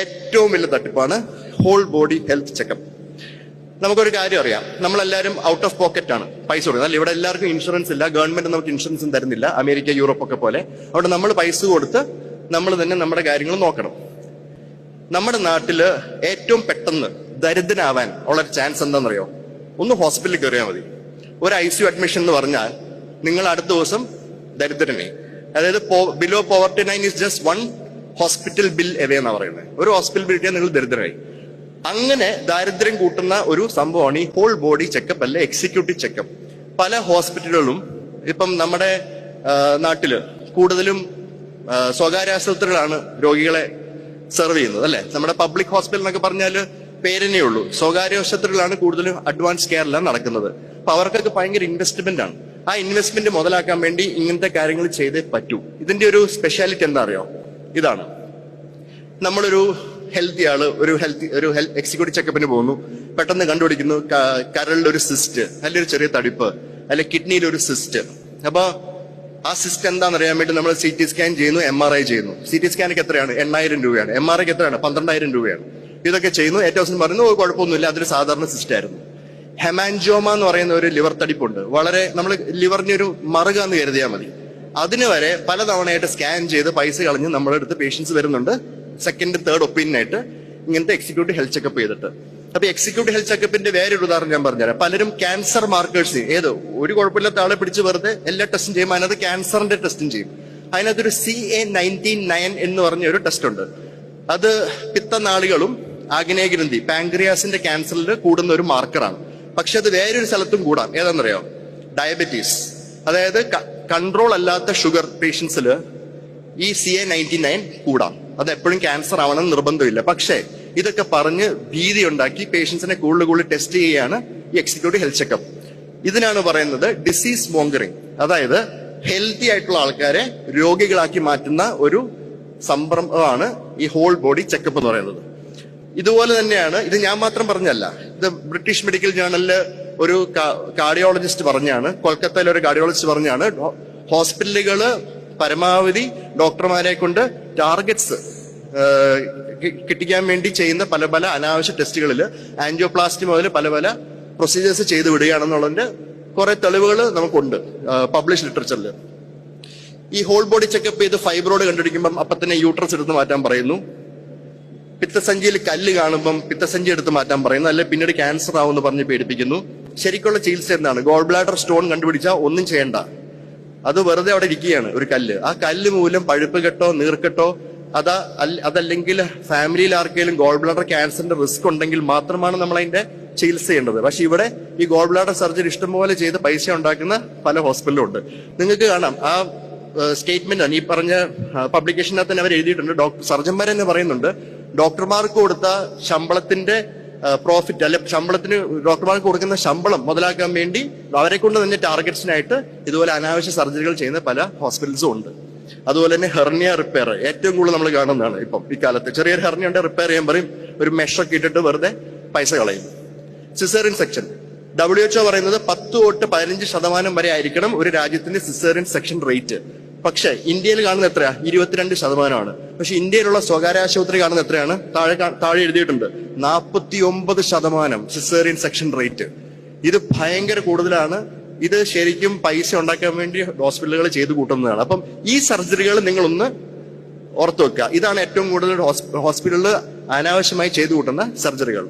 ഏറ്റവും വലിയ തട്ടിപ്പാണ് ഹോൾ ബോഡി ഹെൽത്ത് ചെക്കപ്പ്. നമുക്കൊരു കാര്യം അറിയാം, നമ്മളെല്ലാവരും ഔട്ട് ഓഫ് പോക്കറ്റ് ആണ് പൈസ കൊടുക്കുന്നത്. അല്ല, ഇവിടെ എല്ലാവർക്കും ഇൻഷുറൻസ് ഇല്ല, ഗവൺമെന്റ് നമുക്ക് ഇൻഷുറൻസും തരുന്നില്ല, അമേരിക്ക യൂറോപ്പ് ഒക്കെ പോലെ. അവിടെ നമ്മൾ പൈസ കൊടുത്ത് നമ്മൾ തന്നെ നമ്മുടെ കാര്യങ്ങൾ നോക്കണം. നമ്മുടെ നാട്ടില് ഏറ്റവും പെട്ടെന്ന് ദരിദ്രനാവാൻ ഉള്ള ചാൻസ് എന്താണെന്നറിയോ? ഒന്ന് ഹോസ്പിറ്റലിൽ കയറിയാൽ മതി. ഒരു ICU അഡ്മിഷൻ എന്ന് പറഞ്ഞാൽ നിങ്ങൾ അടുത്ത ദിവസം ദരിദ്രനെ, അതായത് below poverty line is just 1 hospital bill away എന്നാ പറയുന്നത്. ഒരു ഹോസ്പിറ്റൽ ബിൽ കിട്ടിയാൽ നിങ്ങൾ ദരിദ്രനായി. അങ്ങനെ ദാരിദ്ര്യം കൂട്ടുന്ന ഒരു സംഭവമാണ് ഈ ഹോൾ ബോഡി ചെക്കപ്പ്, അല്ലെ എക്സിക്യൂട്ടീവ് ചെക്കപ്പ്. പല ഹോസ്പിറ്റലുകളും ഇപ്പം നമ്മുടെ നാട്ടില് കൂടുതലും സ്വകാര്യ ആശുപത്രികളാണ് രോഗികളെ സെർവ് ചെയ്യുന്നത്, അല്ലെ. നമ്മുടെ പബ്ലിക് ഹോസ്പിറ്റൽ എന്നൊക്കെ പറഞ്ഞാൽ പേരിനേ ഉള്ളൂ. സ്വകാര്യ ആശുപത്രികളാണ് കൂടുതലും അഡ്വാൻസ് കെയർ എല്ലാം നടക്കുന്നത്. അപ്പൊ അവർക്കൊക്കെ ഭയങ്കര ഇൻവെസ്റ്റ്മെന്റ് ആണ്. ആ ഇൻവെസ്റ്റ്മെന്റ് മുതലാക്കാൻ വേണ്ടി ഇങ്ങനത്തെ കാര്യങ്ങൾ ചെയ്തേ പറ്റൂ. ഇതിന്റെ ഒരു സ്പെഷ്യാലിറ്റി എന്താ അറിയോ? ഇതാണ്, നമ്മളൊരു ഹെൽത്തി ആള് ഒരു എക്സിക്യൂട്ടീവ് ചെക്കപ്പിന് പോകുന്നു, പെട്ടെന്ന് കണ്ടുപിടിക്കുന്നു കരളിൽ ഒരു സിസ്റ്റ്, അല്ലെങ്കിൽ ഒരു ചെറിയ തടിപ്പ്, അല്ലെങ്കിൽ കിഡ്നിയിൽ ഒരു സിസ്റ്റ്. അപ്പൊ ആ സിസ്റ്റ് എന്താണെന്നറിയാൻ വേണ്ടി നമ്മൾ CT സ്കാൻ ചെയ്യുന്നു, MRI ചെയ്യുന്നു. CT സ്കാനൊക്കെ എത്രയാണ്? 8,000 രൂപയാണ്. MRIക്ക് എത്രയാണ്? 12,000 രൂപയാണ്. ഇതൊക്കെ ചെയ്യുന്നു. ഏറ്റവും ദിവസം പറയുന്നു കുഴപ്പമൊന്നുമില്ല, അതൊരു സാധാരണ സിസ്റ്റ് ആയിരുന്നു. ഹെമാൻജിയോമ എന്ന് പറയുന്ന ഒരു ലിവർ തടിപ്പുണ്ട്. വളരെ നമ്മൾ ലിവറിന് ഒരു മറുക എന്ന് കരുതിയാൽ മതി. അതിന് വരെ പലതവണയായിട്ട് സ്കാൻ ചെയ്ത് പൈസ കളഞ്ഞ് നമ്മുടെ അടുത്ത് പേഷ്യൻസ് വരുന്നുണ്ട്, സെക്കൻഡ് തേർഡ് ഒപ്പീനിയൻ ആയിട്ട് ഇങ്ങനത്തെ എക്സിക്യൂട്ടീവ് ഹെൽത്ത് ചെക്കപ്പ് ചെയ്തിട്ട്. അപ്പൊ എക്സിക്യൂട്ടീവ് ഹെൽത്ത് ചെക്കപ്പിന്റെ വേറൊരു ഉദാഹരണം ഞാൻ പറഞ്ഞുതരാം. പലരും ക്യാൻസർ മാർക്കേഴ്സ്, ഏതോ ഒരു കുഴപ്പമില്ലാത്ത ആളെ പിടിച്ച് വെറുതെ എല്ലാ ടെസ്റ്റും ചെയ്യുമ്പോൾ അതിനകത്ത് ക്യാൻസറിന്റെ ടെസ്റ്റും ചെയ്യും. അതിനകത്തൊരു CA-19-9 എന്ന് പറഞ്ഞ ഒരു ടെസ്റ്റ് ഉണ്ട്. അത് പിത്തനാളികളും ആഗ്നേയഗ്രന്ഥി പാൻക്രിയാസിന്റെ ക്യാൻസറിൽ കൂടുന്ന ഒരു മാർക്കറാണ്. പക്ഷെ അത് വേറൊരു സ്ഥലത്തും കൂടാം. ഏതാണെന്നറിയോ? ഡയബറ്റീസ്, അതായത് കൺട്രോൾ അല്ലാത്ത ഷുഗർ പേഷ്യൻസിൽ ഈ CA-19-9 കൂടാം. അത് എപ്പോഴും ക്യാൻസർ ആവണം നിർബന്ധമില്ല. പക്ഷേ ഇതൊക്കെ പറഞ്ഞ് ഭീതി ഉണ്ടാക്കി പേഷ്യൻസിനെ കൂടുതൽ ടെസ്റ്റ് ചെയ്യുകയാണ് ഈ എക്സിക്യൂട്ടീവ് ഹെൽത്ത് ചെക്കപ്പ്. ഇതിനാണ് പറയുന്നത് ഡിസീസ് മോങ്കറിങ്. അതായത് ഹെൽത്തി ആയിട്ടുള്ള ആൾക്കാരെ രോഗികളാക്കി മാറ്റുന്ന ഒരു സംരംഭമാണ് ഈ ഹോൾ ബോഡി ചെക്കപ്പ് എന്ന് പറയുന്നത്. ഇതുപോലെ തന്നെയാണ്, ഇത് ഞാൻ മാത്രം പറഞ്ഞല്ല, ഇത് ബ്രിട്ടീഷ് മെഡിക്കൽ ജേർണലില് ഒരു കാർഡിയോളജിസ്റ്റ് പറഞ്ഞാണ്, കൊൽക്കത്തയിലെ ഒരു കാർഡിയോളജിസ്റ്റ് പറഞ്ഞാണ്, ഹോസ്പിറ്റലുകള് പരമാവധി ഡോക്ടർമാരെ കൊണ്ട് ടാർഗറ്റ്സ് കിട്ടിക്കാൻ വേണ്ടി ചെയ്യുന്ന പല പല അനാവശ്യ ടെസ്റ്റുകളിൽ ആൻജിയോപ്ലാസ്റ്റി മുതൽ പല പല പ്രൊസീജിയേഴ്സ് ചെയ്തു വിടുകയാണെന്നുള്ളതിന്റെ കുറെ തെളിവുകൾ നമുക്കുണ്ട് പബ്ലിഷ് ലിറ്ററേച്ചറിൽ. ഈ ഹോൾ ബോഡി ചെക്കപ്പ് ചെയ്ത് ഫൈബ്രോയിഡ് കണ്ടുപിടിക്കുമ്പം അപ്പം തന്നെ യൂട്രസ് എടുത്ത് മാറ്റാൻ പറയുന്നു. പിത്തസഞ്ചിയിൽ കല്ല് കാണുമ്പം പിത്തസഞ്ചി എടുത്ത് മാറ്റാൻ പറയുന്നു, അല്ലെ പിന്നീട് ക്യാൻസർ ആവുമെന്ന് പറഞ്ഞ് പേടിപ്പിക്കുന്നു. ശരിക്കുള്ള ചികിത്സ എന്താണ്? ഗോൾ ബ്ലാഡർ സ്റ്റോൺ കണ്ടുപിടിച്ചാൽ ഒന്നും ചെയ്യണ്ട, അത് വെറുതെ അവിടെ ഇരിക്കുകയാണ് ഒരു കല്ല്. ആ കല്ല് മൂലം പഴുപ്പ് കെട്ടോ നീർക്കെട്ടോ അതല്ലെങ്കിൽ ഫാമിലിയിൽ ആർക്കെങ്കിലും ഗോൾ ബ്ലാഡർ ക്യാൻസറിന്റെ റിസ്ക് ഉണ്ടെങ്കിൽ മാത്രമാണ് നമ്മൾ അതിന്റെ ചികിത്സ ചെയ്യേണ്ടത്. പക്ഷെ ഇവിടെ ഈ ഗോൾ ബ്ലാഡർ സർജറി ഇഷ്ടംപോലെ ചെയ്ത് പൈസ ഉണ്ടാക്കുന്ന പല ഹോസ്പിറ്റലും ഉണ്ട്. നിങ്ങൾക്ക് കാണാം ആ സ്റ്റേറ്റ്മെന്റ് ആണ് ഈ പറഞ്ഞ പബ്ലിക്കേഷനകത്ത് തന്നെ അവർ എഴുതിയിട്ടുണ്ട്. സർജന്മാർ തന്നെ പറയുന്നുണ്ട്, ഡോക്ടർമാർക്ക് കൊടുത്ത ശമ്പളത്തിന്റെ പ്രോഫിറ്റ്, അല്ലെ ശമ്പളത്തിന് ഡോക്ടർമാർക്ക് കൊടുക്കുന്ന ശമ്പളം മുതലാക്കാൻ വേണ്ടി അവരെ കൊണ്ട് തന്നെ ടാർഗറ്റ്സിനായിട്ട് ഇതുപോലെ അനാവശ്യ സർജറികൾ ചെയ്യുന്ന പല ഹോസ്പിറ്റൽസും ഉണ്ട്. അതുപോലെ തന്നെ ഹെർണിയ റിപ്പയർ ഏറ്റവും കൂടുതൽ നമ്മൾ കാണുന്നതാണ് ഇപ്പം ഇക്കാലത്ത്. ചെറിയൊരു ഹെർണിയ ഉണ്ട്, റിപ്പയർ ചെയ്യാൻ പറയും, ഒരു മെഷൊക്കെ ഇട്ടിട്ട് വെറുതെ പൈസ കളയും. സിസേറിയൻ സെക്ഷൻ WHO പറയുന്നത് 10 തൊട്ട് 15% വരെ ആയിരിക്കണം ഒരു രാജ്യത്തിന്റെ സിസേറിയൻ സെക്ഷൻ റേറ്റ്. പക്ഷെ ഇന്ത്യയിൽ കാണുന്ന എത്രയാ? 22%. പക്ഷെ ഇന്ത്യയിലുള്ള സ്വകാര്യ ആശുപത്രി കാണുന്ന എത്രയാണ്? താഴെ എഴുതിയിട്ടുണ്ട് 49% സിസേറിയൻ സെക്ഷൻ റേറ്റ്. ഇത് ഭയങ്കര കൂടുതലാണ്. ഇത് ശരിക്കും പൈസ ഉണ്ടാക്കാൻ വേണ്ടി ഹോസ്പിറ്റലുകൾ ചെയ്തു കൂട്ടുന്നതാണ്. അപ്പം ഈ സർജറികൾ നിങ്ങളൊന്ന് ഓർത്തു വെക്കുക. ഇതാണ് ഏറ്റവും കൂടുതൽ ഹോസ്പിറ്റലുകൾ അനാവശ്യമായി ചെയ്തു കൂട്ടുന്ന സർജറികൾ.